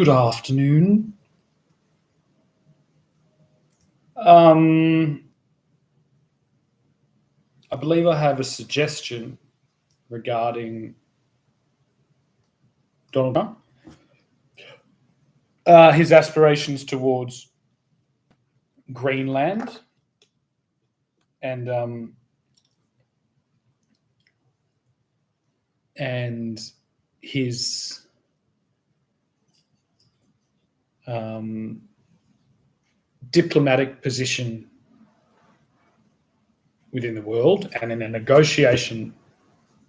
Good afternoon. I believe I have a suggestion regarding Donald Trump, his aspirations towards Greenland, and his diplomatic position within the world, and in a negotiation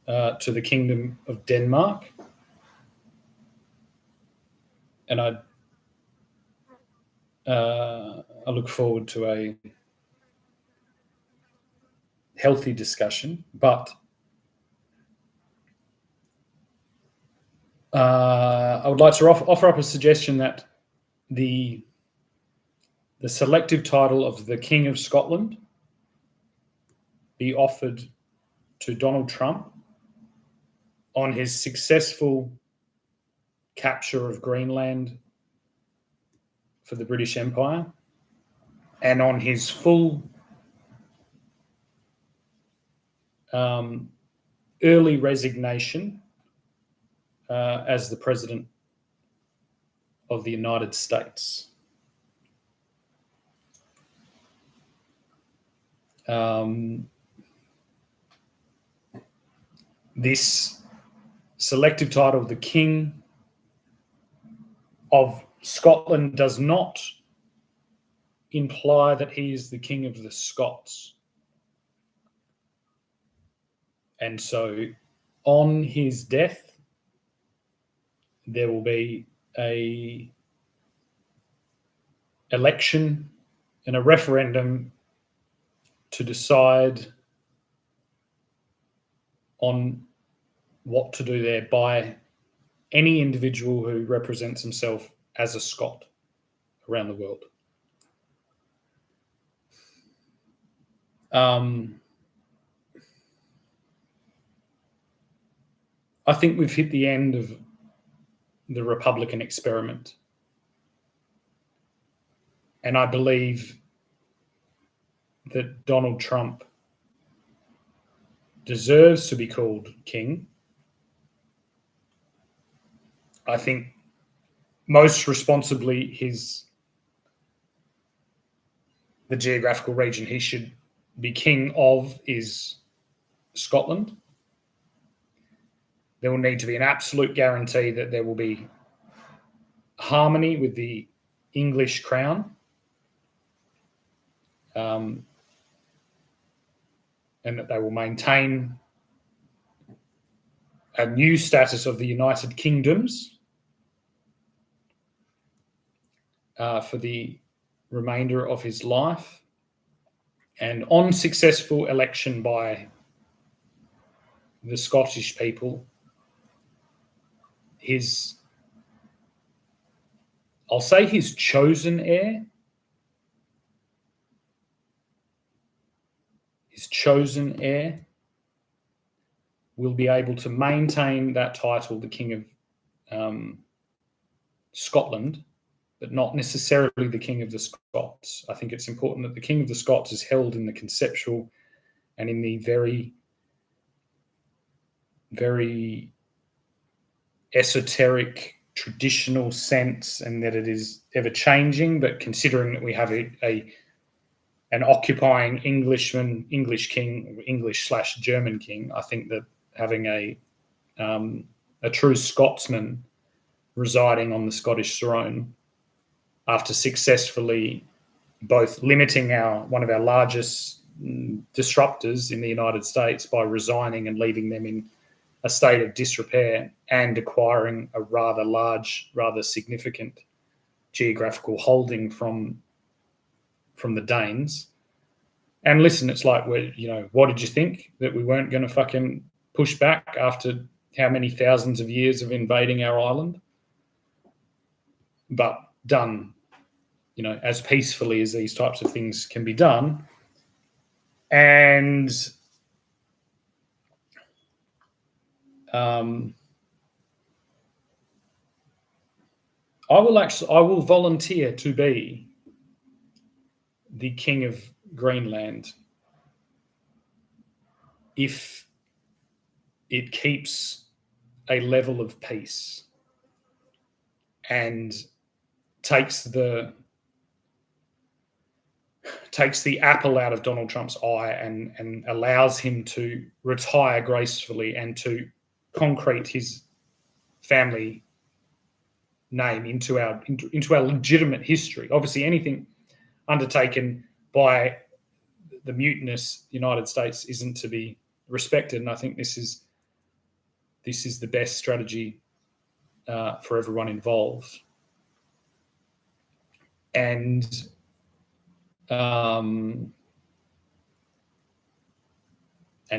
to the Kingdom of Denmark. And I look forward to a healthy discussion, but I would like to offer up a suggestion that the selective title of the King of Scotland be offered to Donald Trump on his successful capture of Greenland for the British Empire, and on his full early resignation as the President of the United States. This selective title, the King of Scotland, does not imply that he is the King of the Scots. And so on his death, there will be a election and a referendum to decide on what to do there by any individual who represents himself as a Scot around the world. I think we've hit the end of the Republican experiment. And I believe that Donald Trump deserves to be called king. I think most responsibly, the geographical region he should be king of is Scotland. There will need to be an absolute guarantee that there will be harmony with the English crown, and that they will maintain a new status of the United Kingdoms for the remainder of his life. And on successful election by the Scottish people, I'll say his chosen heir, will be able to maintain that title, the King of Scotland, but not necessarily the King of the Scots. I think it's important that the King of the Scots is held in the conceptual and in the very, very esoteric, traditional sense, and that it is ever changing. But considering that we have an occupying English king, English/German king, I think that having a true Scotsman residing on the Scottish throne, after successfully both limiting one of our largest disruptors in the United States by resigning and leaving them in a state of disrepair, and acquiring a rather large, rather significant geographical holding from the Danes. And listen, it's like, what did you think? That we weren't going to fucking push back after how many thousands of years of invading our island? But done, as peacefully as these types of things can be done. And I will volunteer to be the king of Greenland if it keeps a level of peace and takes the apple out of Donald Trump's eye and allows him to retire gracefully and to concrete his family name into our legitimate history. Obviously, anything undertaken by the mutinous United States isn't to be respected, and I think this is the best strategy for everyone involved. And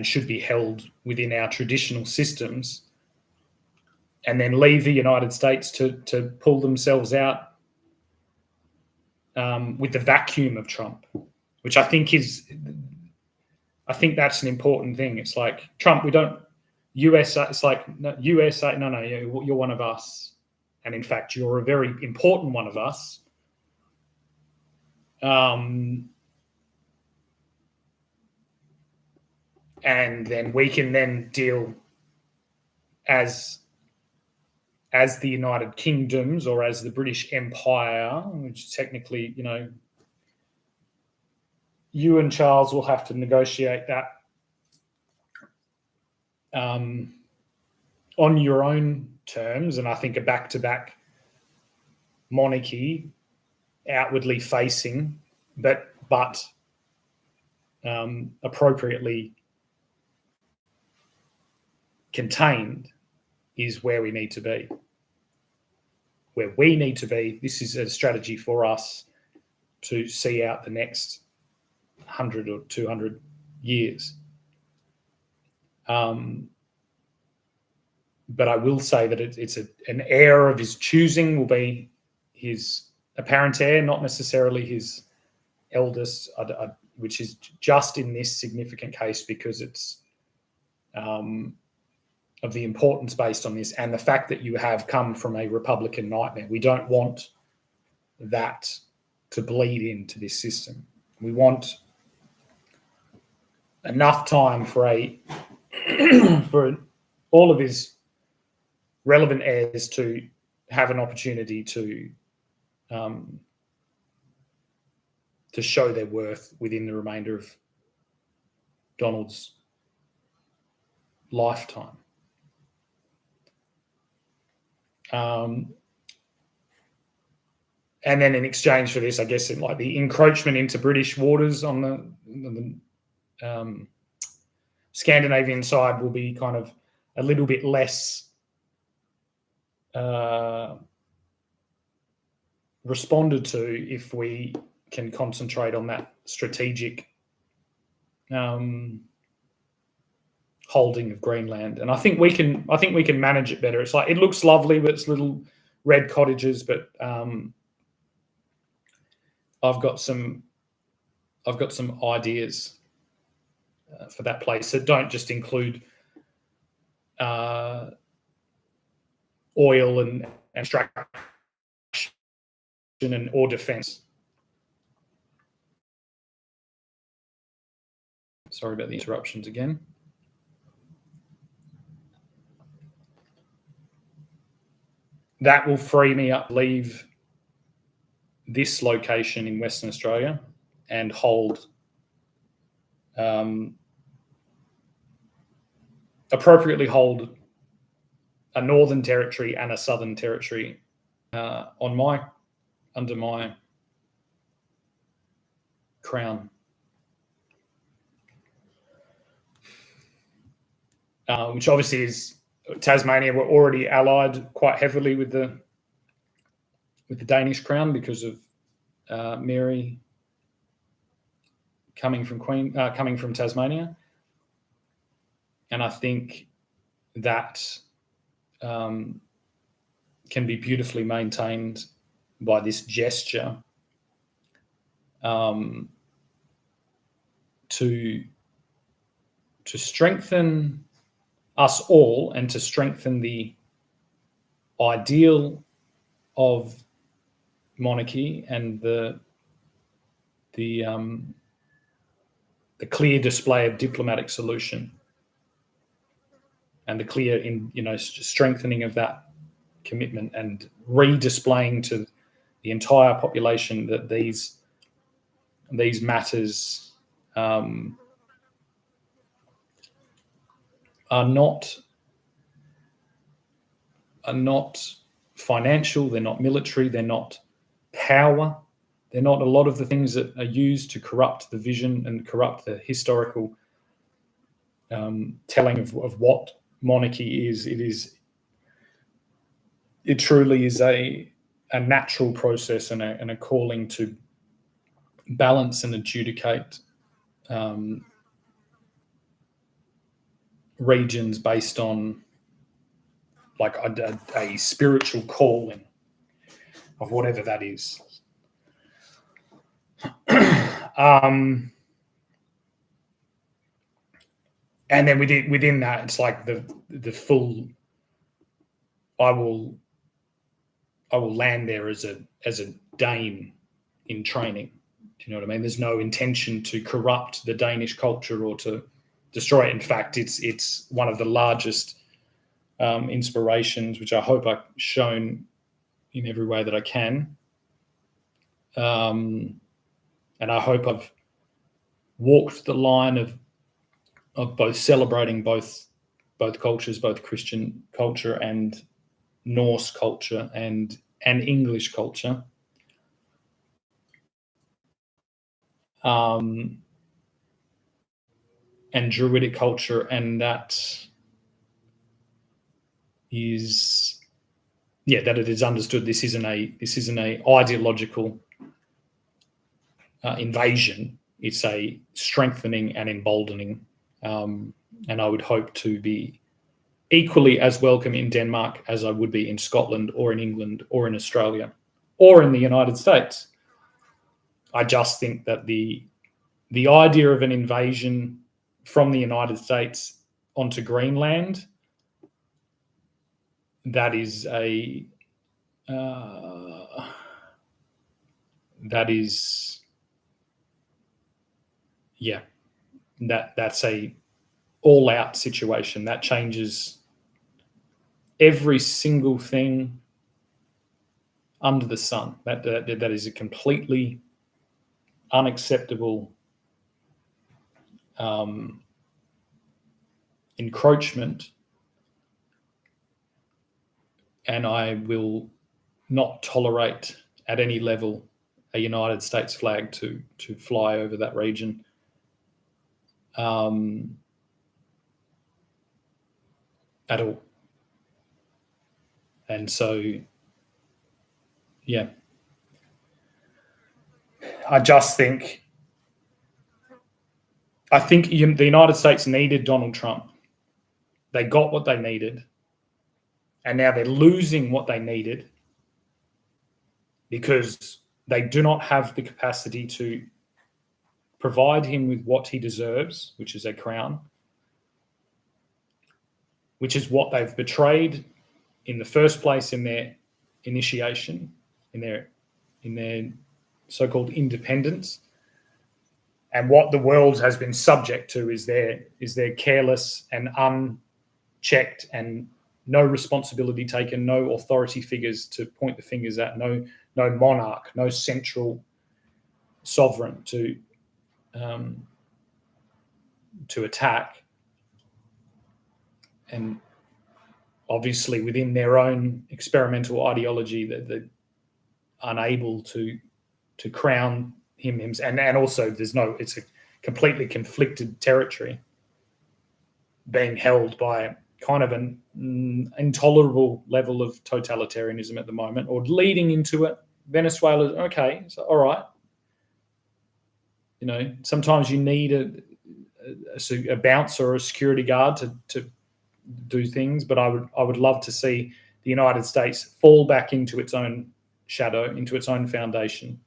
should be held within our traditional systems, and then leave the United States to pull themselves out with the vacuum of Trump, which I think that's an important thing. It's like, Trump, we don't, USA, it's like, no, USA, no, you're one of us. And in fact, you're a very important one of us. And then we can then deal as the United Kingdoms, or as the British Empire, which technically, you and Charles will have to negotiate that on your own terms. And I think a back-to-back monarchy, outwardly facing, but appropriately contained, is where we need to be. Where we need to be. This is a strategy for us to see out the next 100 or 200 years. But I will say that it's an heir of his choosing will be his apparent heir, not necessarily his eldest, which is just in this significant case because it's of the importance based on this and the fact that you have come from a Republican nightmare. We don't want that to bleed into this system. We want enough time for for all of his relevant heirs to have an opportunity to show their worth within the remainder of Donald's lifetime. And then in exchange for this, I guess, like the encroachment into British waters on the Scandinavian side will be kind of a little bit less responded to if we can concentrate on that strategic holding of Greenland. And I think we can manage it better. It's like, it looks lovely, but it's little red cottages, but I've got some ideas for that place that don't just include oil and extraction or defense. Sorry about the interruptions again. That will free me up, leave this location in Western Australia and hold appropriately hold a Northern Territory and a Southern Territory under my crown. Which obviously is Tasmania. We're already allied quite heavily with the Danish crown because of Mary coming from Tasmania, and I think that can be beautifully maintained by this gesture to strengthen us all and to strengthen the ideal of monarchy and the clear display of diplomatic solution and the clear strengthening of that commitment and re-displaying to the entire population that these matters are not financial, they're not military, they're not power, they're not a lot of the things that are used to corrupt the vision and corrupt the historical telling of what monarchy is. It truly is a natural process and a calling to balance and adjudicate regions based on like a spiritual calling of whatever that is. And then within that, it's like the full. I will land there as a Dane in training. Do you know what I mean? There's no intention to corrupt the Danish culture or to destroy it. In fact, it's one of the largest inspirations, which I hope I've shown in every way that I can. And I hope I've walked the line of both celebrating both cultures, both Christian culture and Norse culture and English culture. And Druidic culture, and that is, that it is understood this isn't a ideological invasion. It's a strengthening and emboldening, and I would hope to be equally as welcome in Denmark as I would be in Scotland or in England or in Australia or in the United States. I just think that the idea of an invasion from the United States onto Greenland, that is that's a all-out situation that changes every single thing under the sun. That is a completely unacceptable encroachment, and I will not tolerate at any level a United States flag to fly over that region. At all. And so, I think the United States needed Donald Trump. They got what they needed, and now they're losing what they needed because they do not have the capacity to provide him with what he deserves, which is a crown, which is what they've betrayed in the first place in their initiation, in their so-called independence. And what the world has been subject to is their careless and unchecked and no responsibility taken, no authority figures to point the fingers at, no monarch, no central sovereign to attack. And obviously within their own experimental ideology, that they're unable to crown him, and also it's a completely conflicted territory being held by kind of an intolerable level of totalitarianism at the moment, or leading into it. Venezuela, okay, so all right. Sometimes you need a bouncer or a security guard to do things, but I would love to see the United States fall back into its own shadow, into its own foundation,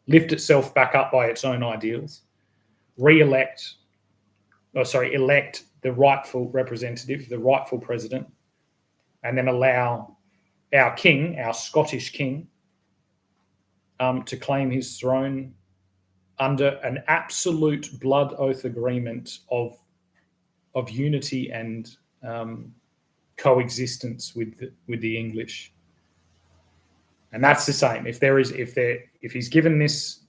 lift itself back up by its own ideals, elect the rightful representative, the rightful president, and then allow our king, our Scottish king, to claim his throne under an absolute blood oath agreement of unity and coexistence with the English. And that's the same. If he's given this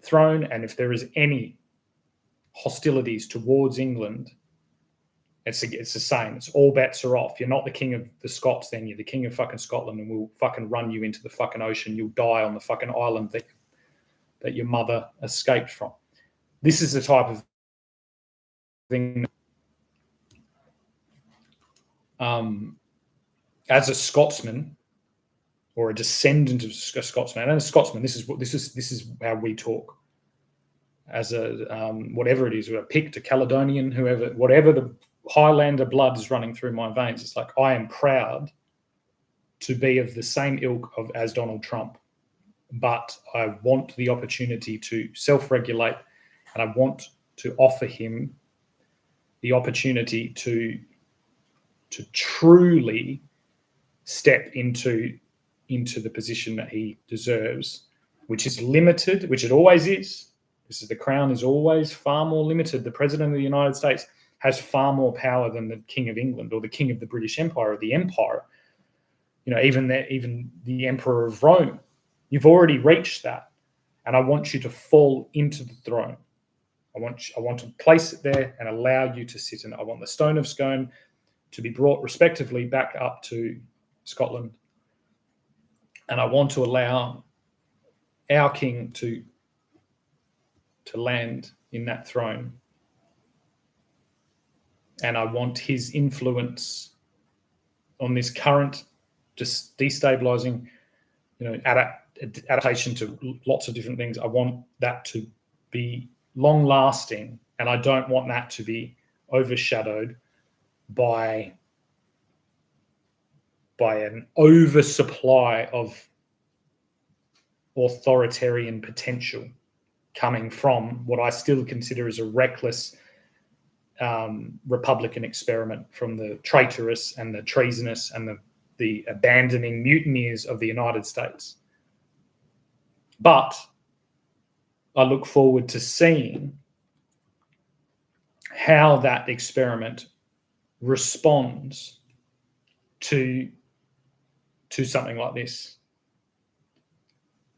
throne, and if there is any hostilities towards England, it's the same. It's all bets are off. You're not the king of the Scots, then you're the king of fucking Scotland, and we'll fucking run you into the fucking ocean. You'll die on the fucking island that your mother escaped from. This is the type of thing. As a Scotsman, or a descendant of a Scotsman, and a Scotsman, this is how we talk. As a whatever it is, a Pict, a Caledonian, whatever the Highlander blood is running through my veins, it's like I am proud to be of the same ilk as Donald Trump, but I want the opportunity to self-regulate, and I want to offer him the opportunity to truly step into the position that he deserves, which is limited, which it always is. The crown is always far more limited. The President of the United States has far more power than the King of England or the King of the British Empire or the Empire. Even the Emperor of Rome. You've already reached that, and I want you to fall into the throne. I want to place it there and allow you to sit in it. I want the Stone of Scone to be brought respectively back up to Scotland, and I want to allow our king to land in that throne. And I want his influence on this current just destabilizing, adaptation to lots of different things. I want that to be long lasting, and I don't want that to be overshadowed by an oversupply of authoritarian potential coming from what I still consider as a reckless Republican experiment from the traitorous and the treasonous and the abandoning mutineers of the United States. But I look forward to seeing how that experiment responds to something like this.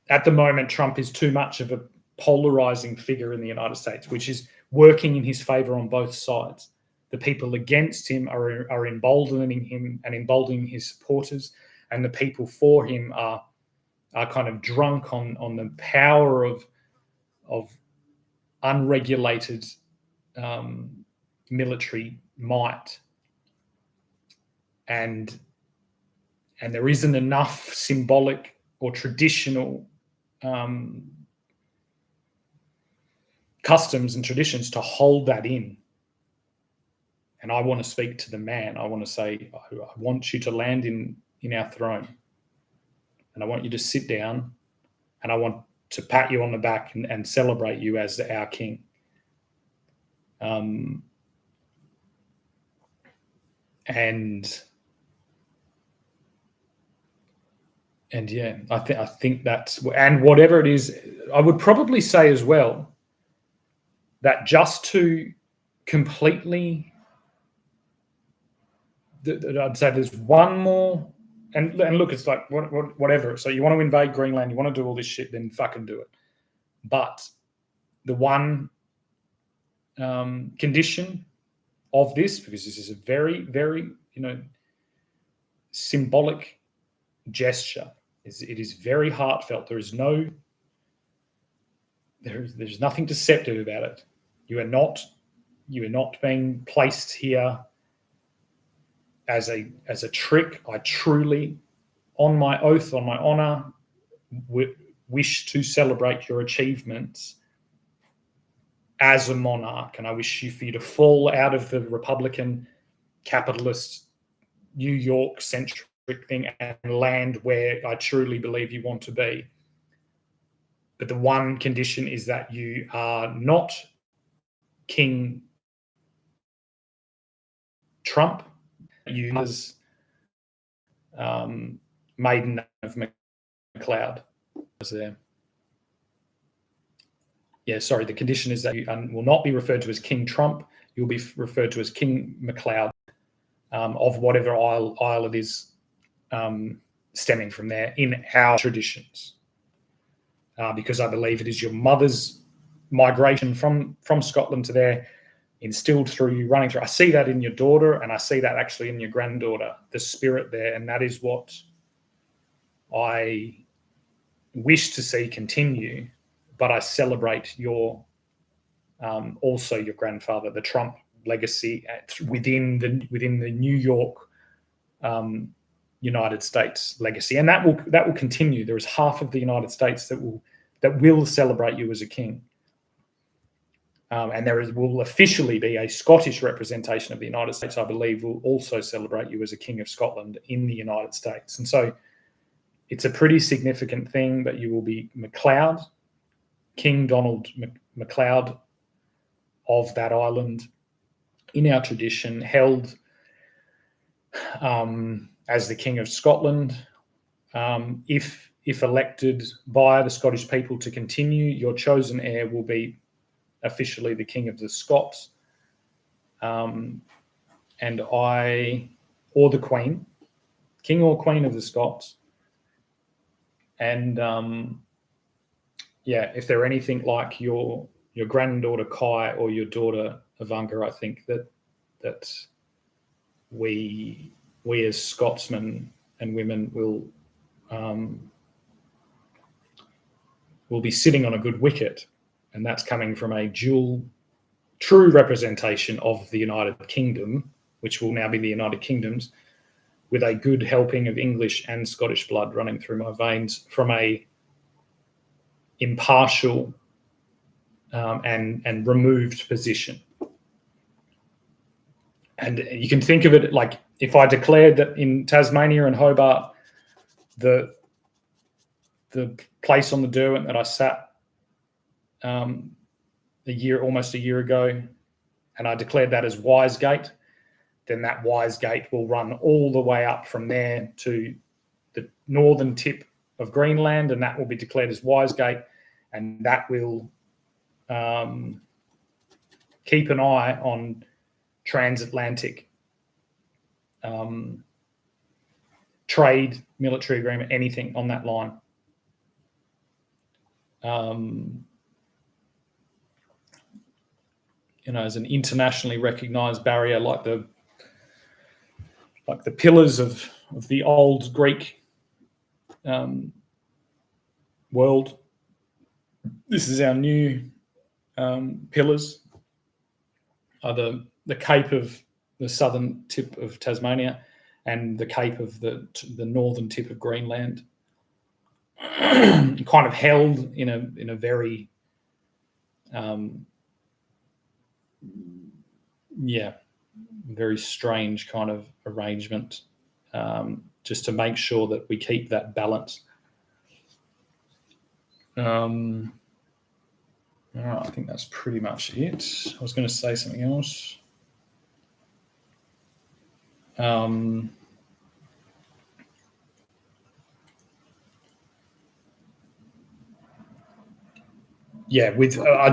At the moment, Trump is too much of a polarizing figure in the United States, which is working in his favor on both sides. The people against him are emboldening him and emboldening his supporters, and the people for him are kind of drunk on the power of unregulated military might, and there isn't enough symbolic or traditional customs and traditions to hold that in. And I want to speak to the man. I want to say, I want you to land in our throne, and I want you to sit down, and I want to pat you on the back and celebrate you as our king. And yeah, I think that's, and whatever it is, I would probably say as well that just to completely, I'd say there's one more, and look, it's like whatever. So you want to invade Greenland, you want to do all this shit, then fucking do it. But the one condition of this, because this is a very, very, symbolic gesture, it is very heartfelt. There's nothing deceptive about it. You are not being placed here as a trick. I truly, on my oath, on my honor, wish to celebrate your achievements as a monarch, and I wish for you to fall out of the Republican, capitalist, New York centric thing and land where I truly believe you want to be. But the one condition is that you are not King Trump. You maiden name of MacLeod. Was there? Yeah, sorry. The condition is that you will not be referred to as King Trump. You'll be referred to as King MacLeod of whatever isle it is stemming from there in our traditions. Because I believe it is your mother's migration from Scotland to there, instilled through you, running through. I see that in your daughter, and I see that actually in your granddaughter, the spirit there, and that is what I wish to see continue. But I celebrate your also your grandfather, the Trump legacy within the New York United States legacy, and that will continue. There is half of the United States that will celebrate you as a king, and will officially be a Scottish representation of the United States. I believe will also celebrate you as a king of Scotland in the United States, and so it's a pretty significant thing. But you will be MacLeod, King Donald MacLeod of that island, in our tradition, held as the King of Scotland. If elected by the Scottish people to continue, your chosen heir will be officially the King of the Scots, and I, or the Queen, King or Queen of the Scots. And if they're anything like your granddaughter Kai or your daughter Ivanka, I think that we as Scotsmen and women will be sitting on a good wicket, and that's coming from a true representation of the United Kingdom, which will now be the United Kingdoms, with a good helping of English and Scottish blood running through my veins from a impartial and removed position. And you can think of it like if I declared that in Tasmania and Hobart, the place on the Derwent that I sat almost a year ago, and I declared that as Wisegate, then that Wisegate will run all the way up from there to the northern tip of Greenland, and that will be declared as Wisegate, and that will keep an eye on transatlantic trade, military agreement, anything on that line. As an internationally recognized barrier, like the pillars of the old Greek world. This is our new pillars, are the Cape of the southern tip of Tasmania and the Cape of the northern tip of Greenland, kind of held in a very very strange kind of arrangement, just to make sure that we keep that balance. I think that's pretty much it. I was going to say something else. I'd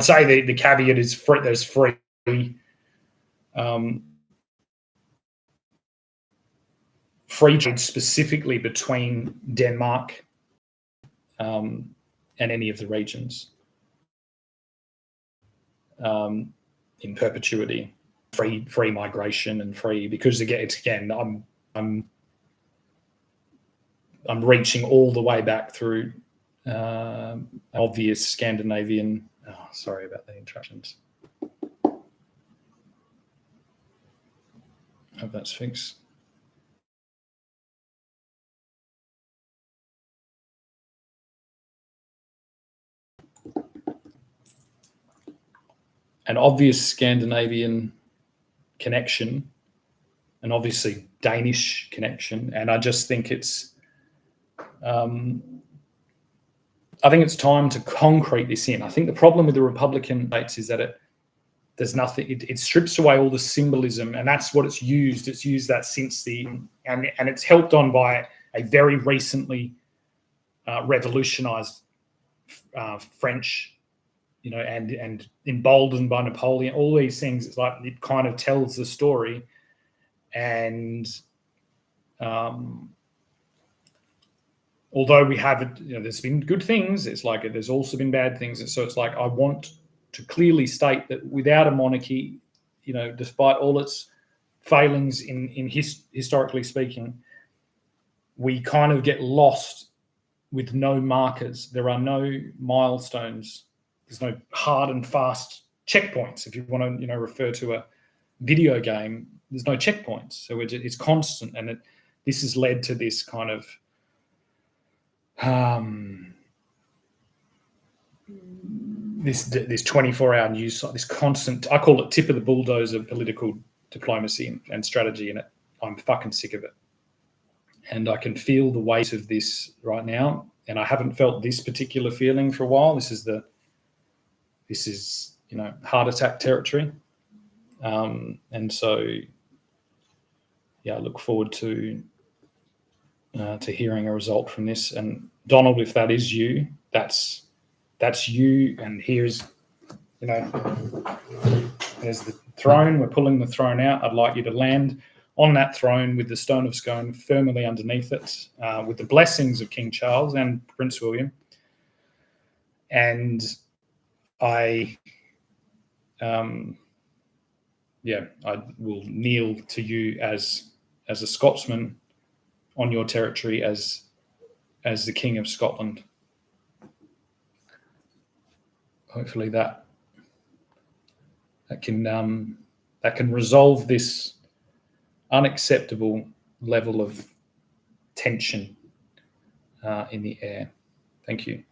say the caveat is free. There's free trade specifically between Denmark and any of the regions in perpetuity. Free migration and free, because again I'm reaching all the way back through obvious Scandinavian. Oh, sorry about the interruptions. Hope that's fixed. An obvious Scandinavian connection, and obviously Danish connection, and I just think it's time to concrete this in. I think the problem with the Republican debates is that there's nothing. It strips away all the symbolism, and that's what it's used. It's used that since and it's helped on by a very recently revolutionized French, and emboldened by Napoleon, all these things. It's like it kind of tells the story. And although we have, there's been good things, it's like there's also been bad things. And so it's like I want to clearly state that without a monarchy, despite all its failings historically speaking, we kind of get lost with no markers. There are no milestones. There's no hard and fast checkpoints. If you want to, refer to a video game, there's no checkpoints. So it's constant, and this has led to this kind of this 24-hour news cycle, this constant. I call it tip of the bulldozer political diplomacy and strategy, and I'm fucking sick of it. And I can feel the weight of this right now, and I haven't felt this particular feeling for a while. This is heart attack territory, and so I look forward to hearing a result from this. And Donald, if that is you, that's you. And here's there's the throne. We're pulling the throne out. I'd like you to land on that throne with the Stone of Scone firmly underneath it, with the blessings of King Charles and Prince William. And I will kneel to you as a Scotsman on your territory, as the King of Scotland. Hopefully that can resolve this unacceptable level of tension in the air. Thank you.